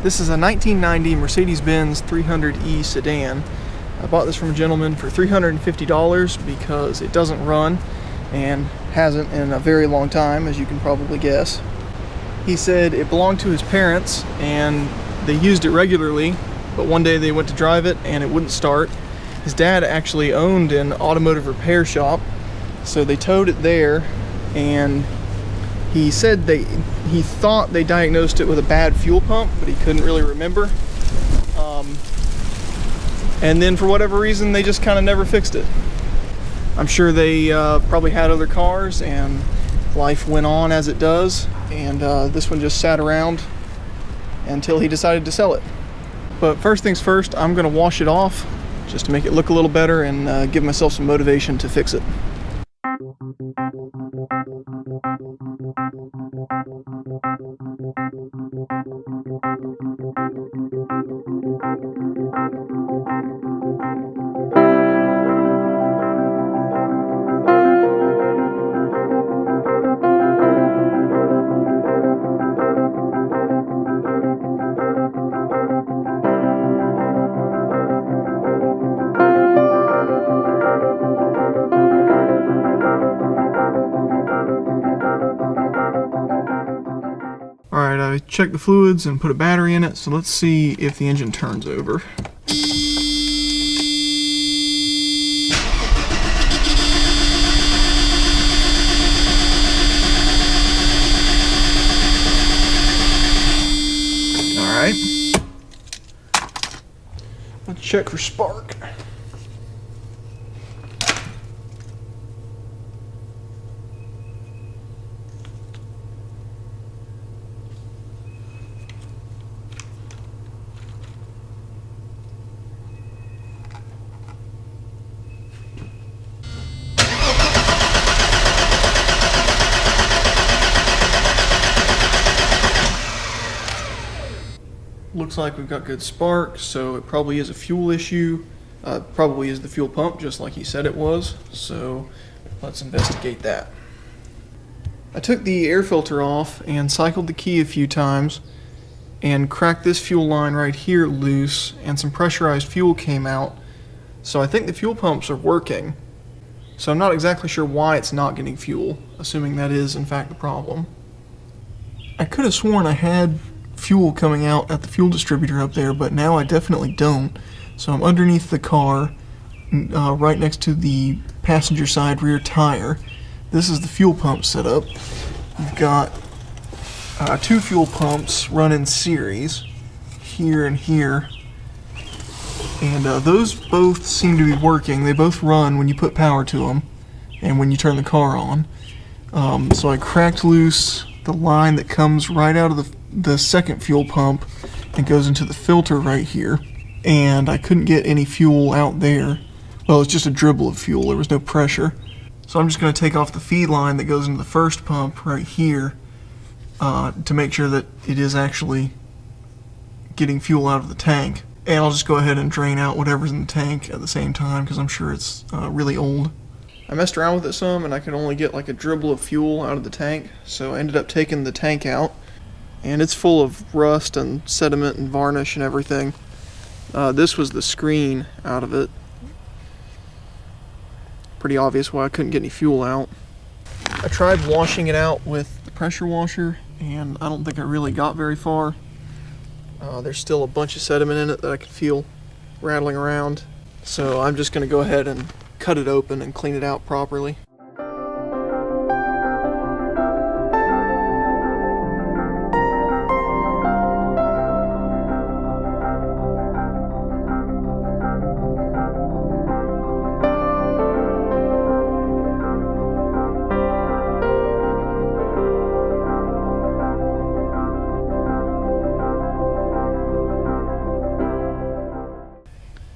This is a 1990 Mercedes-Benz 300e sedan. I bought this from a gentleman for $350 because it doesn't run and hasn't in a very long time, as you can probably guess. He said it belonged to his parents and they used it regularly, but one day they went to drive it and it wouldn't start. His dad actually owned an automotive repair shop, so they towed it there, and he said he thought they diagnosed it with a bad fuel pump, but he couldn't really remember. And then for whatever reason, they just kind of never fixed it. I'm sure they probably had other cars and life went on as it does, and this one just sat around until he decided to sell it. But first things first, I'm gonna wash it off just to make it look a little better and give myself some motivation to fix it. Alright, I checked the fluids and put a battery in it, so let's see if the engine turns over. Alright. Let's check for spark. Looks like we've got good spark, so it probably is a fuel issue. Probably is the fuel pump, just like he said it was. So let's investigate that. I took the air filter off and cycled the key a few times and cracked this fuel line right here loose, and some pressurized fuel came out. So I think the fuel pumps are working. So I'm not exactly sure why it's not getting fuel, assuming that is in fact the problem. I could have sworn I had fuel coming out at the fuel distributor up there, but now I definitely don't. So I'm underneath the car, right next to the passenger side rear tire. This is the fuel pump setup. You've got two fuel pumps run in series, here and here, and those both seem to be working. They both run when you put power to them and when you turn the car on. So I cracked loose the line that comes right out of the second fuel pump and goes into the filter right here, and I couldn't get any fuel out there. Well, it's just a dribble of fuel, there was no pressure. So I'm just going to take off the feed line that goes into the first pump right here to make sure that it is actually getting fuel out of the tank. And I'll just go ahead and drain out whatever's in the tank at the same time, because I'm sure it's really old. I messed around with it some and I could only get like a dribble of fuel out of the tank, so I ended up taking the tank out, and it's full of rust and sediment and varnish and everything. This was the screen out of it. Pretty obvious why I couldn't get any fuel out. I tried washing it out with the pressure washer, and I don't think I really got very far. There's still a bunch of sediment in it that I can feel rattling around. So I'm just going to go ahead and cut it open and clean it out properly.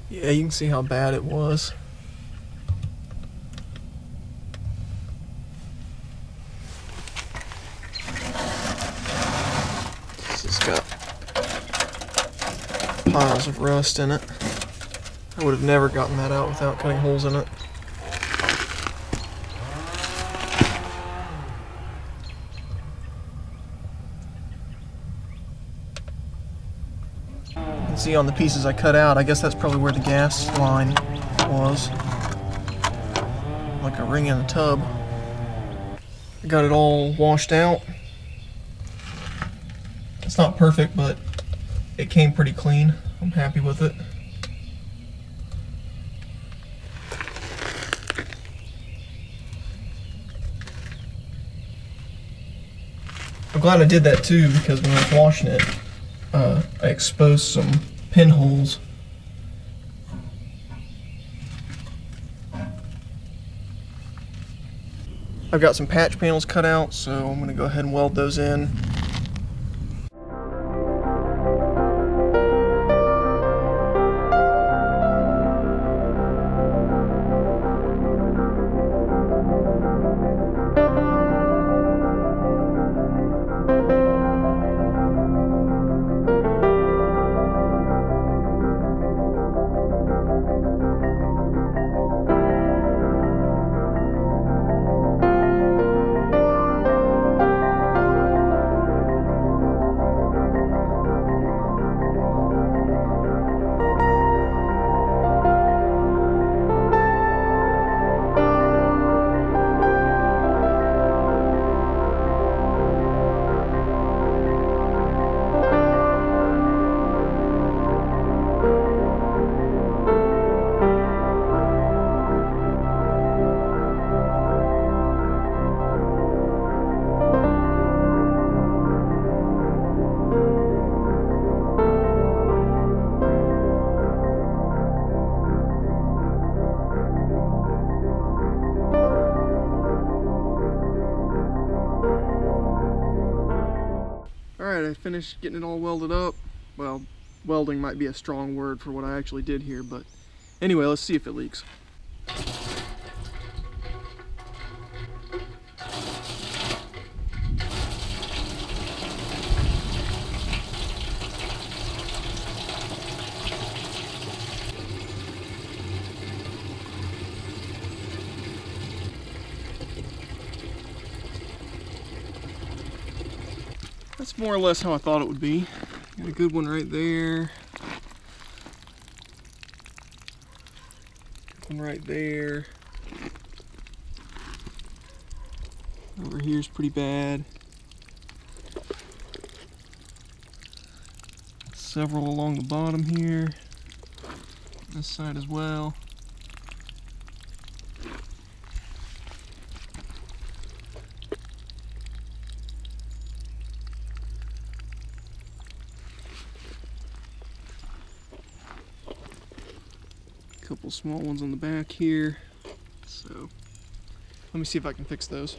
Yeah, you can see how bad it was. It's got piles of rust in it. I would have never gotten that out without cutting holes in it. can see on the pieces I cut out, I guess that's probably where the gas line was. Like a ring in a tub. I got it all washed out. It's not perfect, but it came pretty clean. I'm happy with it. I'm glad I did that too, because when I was washing it, I exposed some pinholes. I've got some patch panels cut out, so I'm going to go ahead and weld those in. Alright, I finished getting it all welded up. Well, welding might be a strong word for what I actually did here, but anyway, let's see if it leaks. That's more or less how I thought it would be. Got a good one right there. Good one right there. Over here's pretty bad. Several along the bottom here. This side as well. Couple small ones on the back here. So let me see if I can fix those.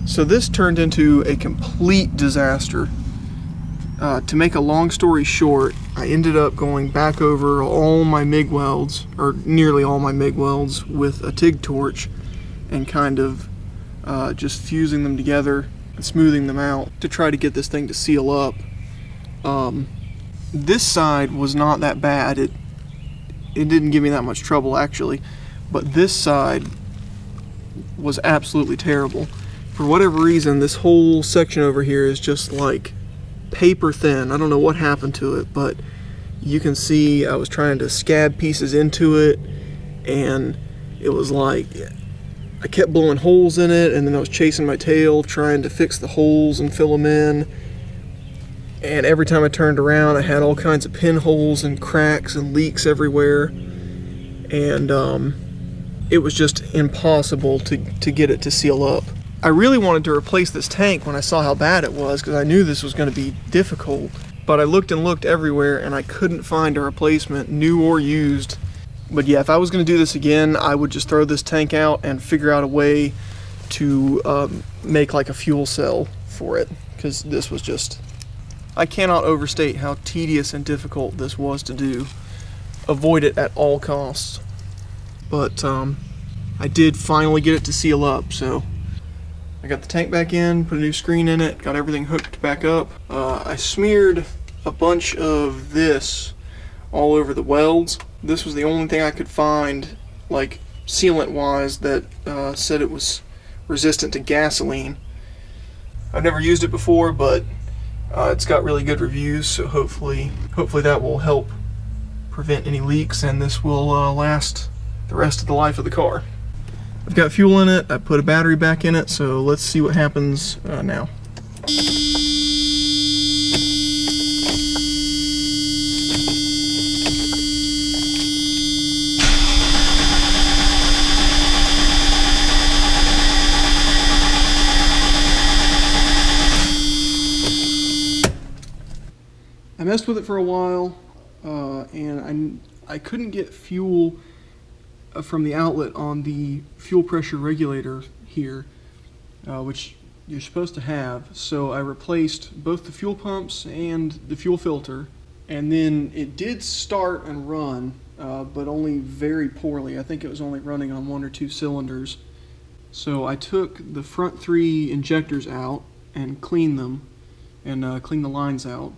So this turned into a complete disaster. To make a long story short, I ended up going back over all my MIG welds, or nearly all my MIG welds, with a TIG torch and kind of just fusing them together and smoothing them out to try to get this thing to seal up. This side was not that bad. It didn't give me that much trouble actually, but this side was absolutely terrible. For whatever reason, this whole section over here is just like paper thin. I don't know what happened to it, but you can see I was trying to scab pieces into it, and it was like I kept blowing holes in it, and then I was chasing my tail trying to fix the holes and fill them in. And every time I turned around, I had all kinds of pinholes and cracks and leaks everywhere. And it was just impossible to get it to seal up. I really wanted to replace this tank when I saw how bad it was, because I knew this was going to be difficult. But I looked and looked everywhere, and I couldn't find a replacement, new or used. But yeah, if I was going to do this again, I would just throw this tank out and figure out a way to make like a fuel cell for it, because this was just... I cannot overstate how tedious and difficult this was to do. Avoid it at all costs. But I did finally get it to seal up, so I got the tank back in, put a new screen in it, got everything hooked back up. I smeared a bunch of this all over the welds. This was the only thing I could find, like sealant wise, that said it was resistant to gasoline. I've never used it before, but It's got really good reviews, so hopefully that will help prevent any leaks, and this will last the rest of the life of the car. I've got fuel in it, I put a battery back in it, so let's see what happens now. I messed with it for a while, and I couldn't get fuel from the outlet on the fuel pressure regulator here, which you're supposed to have. So I replaced both the fuel pumps and the fuel filter, and then it did start and run, but only very poorly. I think it was only running on 1 or 2 cylinders. So I took the front 3 injectors out and cleaned them, and cleaned the lines out.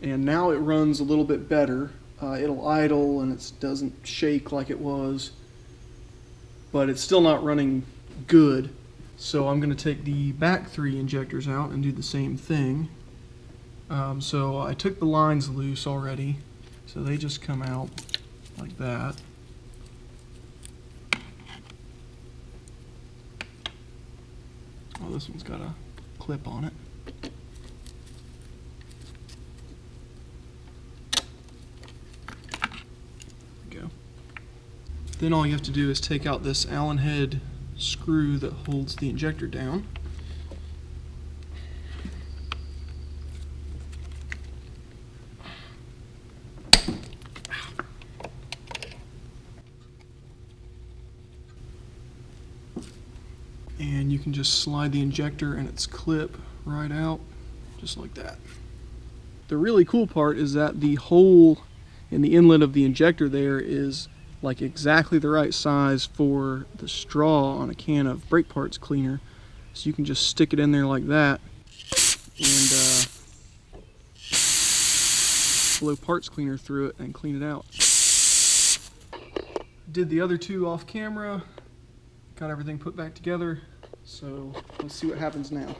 And now it runs a little bit better. It'll idle and it doesn't shake like it was, but it's still not running good. So I'm going to take the back 3 injectors out and do the same thing. So I took the lines loose already, so they just come out like that. Oh, this one's got a clip on it. Then all you have to do is take out this Allen head screw that holds the injector down. And you can just slide the injector and its clip right out, just like that. The really cool part is that the hole in the inlet of the injector there is like exactly the right size for the straw on a can of brake parts cleaner. So you can just stick it in there like that and blow parts cleaner through it and clean it out. Did the other 2 off camera, got everything put back together, so let's see what happens now.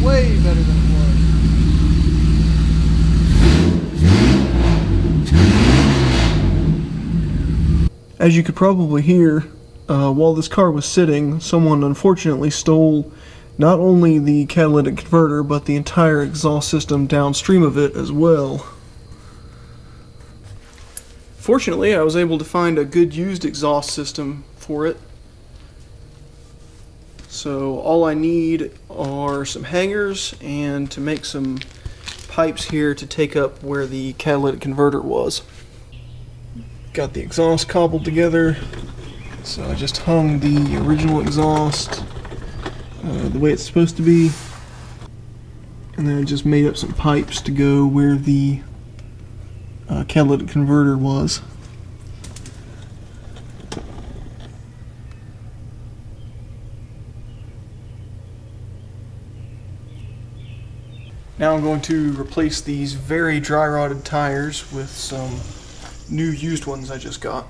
Way better than it was. As you could probably hear, while this car was sitting, someone unfortunately stole not only the catalytic converter, but the entire exhaust system downstream of it as well. Fortunately, I was able to find a good used exhaust system for it. So all I need are some hangers and to make some pipes here to take up where the catalytic converter was. Got the exhaust cobbled together, so I just hung the original exhaust the way it's supposed to be, and then I just made up some pipes to go where the catalytic converter was. Now I'm going to replace these very dry rotted tires with some new used ones I just got.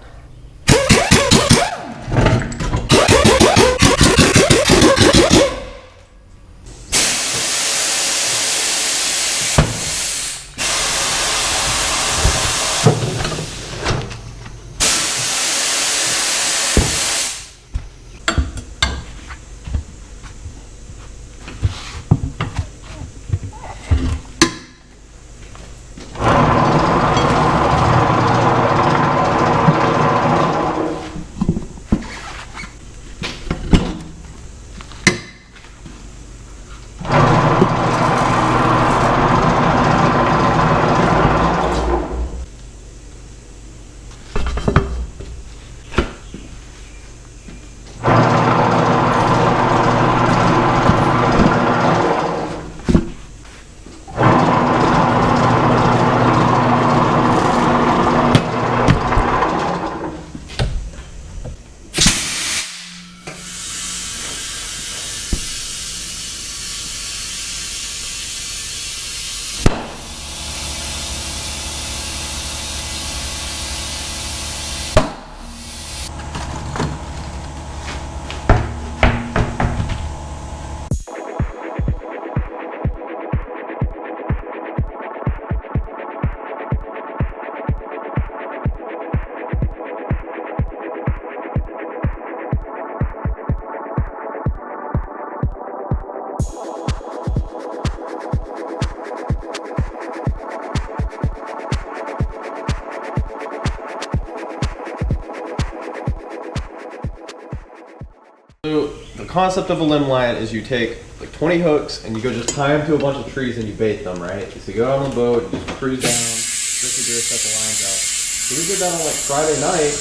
So the concept of a limb line is you take like 20 hooks and you go just tie them to a bunch of trees and you bait them, right? So you go out on the boat, you just cruise down, just do set the lines out. So we did that on like Friday night,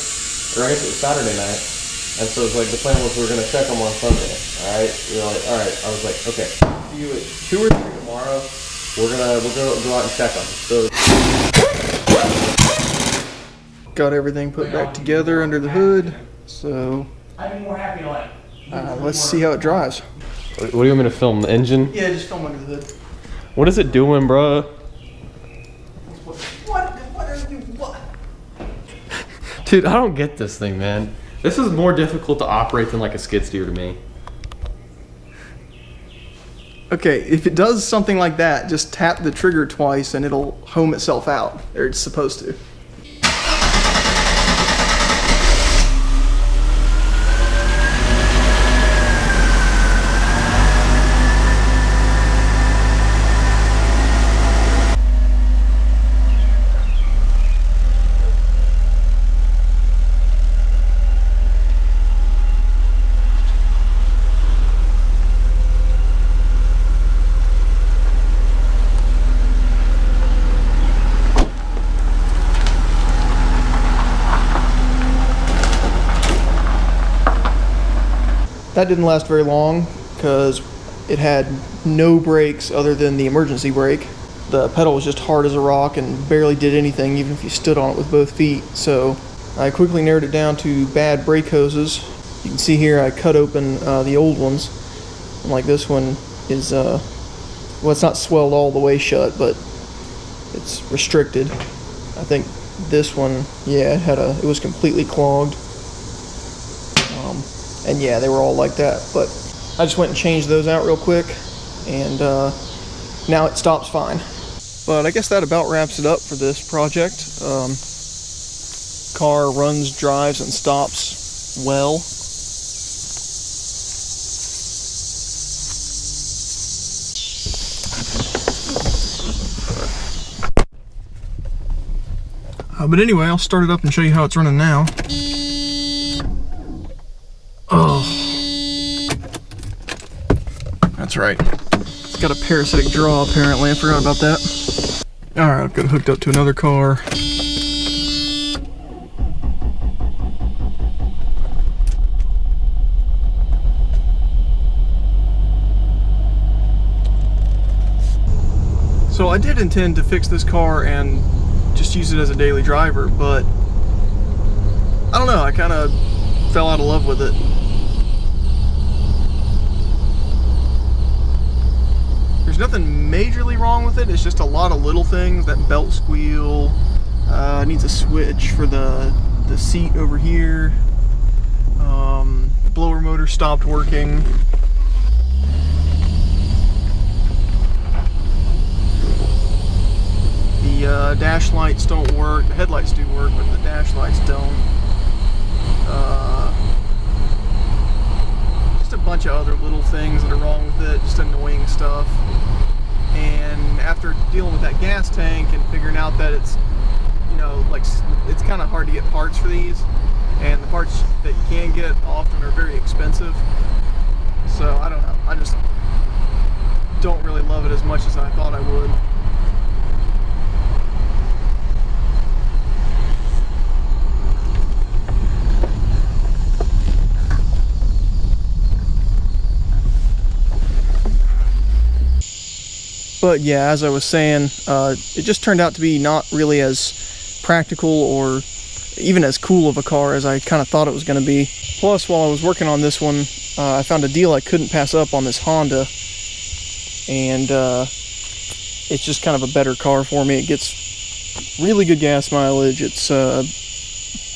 or I guess it was Saturday night. And so it's like the plan was we were gonna check them on Sunday. All right, we were like, all right. I was like, okay, see you at 2 or 3 tomorrow. We're gonna go out and check them. So got everything put back together under the hood. So I'd be more happy to like. let's see how it drives. what do you want me to film? The engine? Yeah, just film under the hood. What is it doing, bro? What are you? What? Dude, I don't get this thing, man. This is more difficult to operate than like a skid steer to me. Okay, if it does something like that, just tap the trigger twice and it'll home itself out, or it's supposed to. That didn't last very long because it had no brakes other than the emergency brake. The pedal was just hard as a rock and barely did anything even if you stood on it with both feet. So I quickly narrowed it down to bad brake hoses. You can see here I cut open the old ones. And like this one is, well, it's not swelled all the way shut, but it's restricted. I think this one, yeah, it was completely clogged. And yeah, they were all like that, but I just went and changed those out real quick, and now it stops fine. But I guess that about wraps it up for this project. Car runs, drives, and stops well. But anyway, I'll start it up and show you how it's running now. Oh, that's right. It's got a parasitic draw apparently. I forgot about that. Alright, I've got it hooked up to another car. So I did intend to fix this car and just use it as a daily driver, but I don't know, I kind of fell out of love with it. There's nothing majorly wrong with it, it's just a lot of little things. That belt squeal, needs a switch for the seat over here. The blower motor stopped working. The dash lights don't work. The headlights do work, but the dash lights don't. Just a bunch of other little things that are wrong with it, just annoying stuff. And after dealing with that gas tank and figuring out that it's, you know, like, it's kind of hard to get parts for these, and the parts that you can get often are very expensive. So I don't know, I just don't really love it as much as I thought I would. But yeah, as I was saying, it just turned out to be not really as practical or even as cool of a car as I kind of thought it was going to be. Plus, while I was working on this one, I found a deal I couldn't pass up on this Honda. And it's just kind of a better car for me. It gets really good gas mileage. Its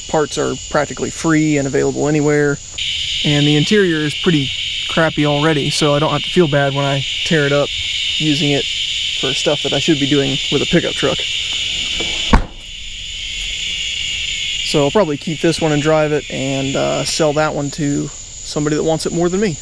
parts are practically free and available anywhere. And the interior is pretty crappy already, so I don't have to feel bad when I tear it up using it for stuff that I should be doing with a pickup truck. So I'll probably keep this one and drive it and sell that one to somebody that wants it more than me.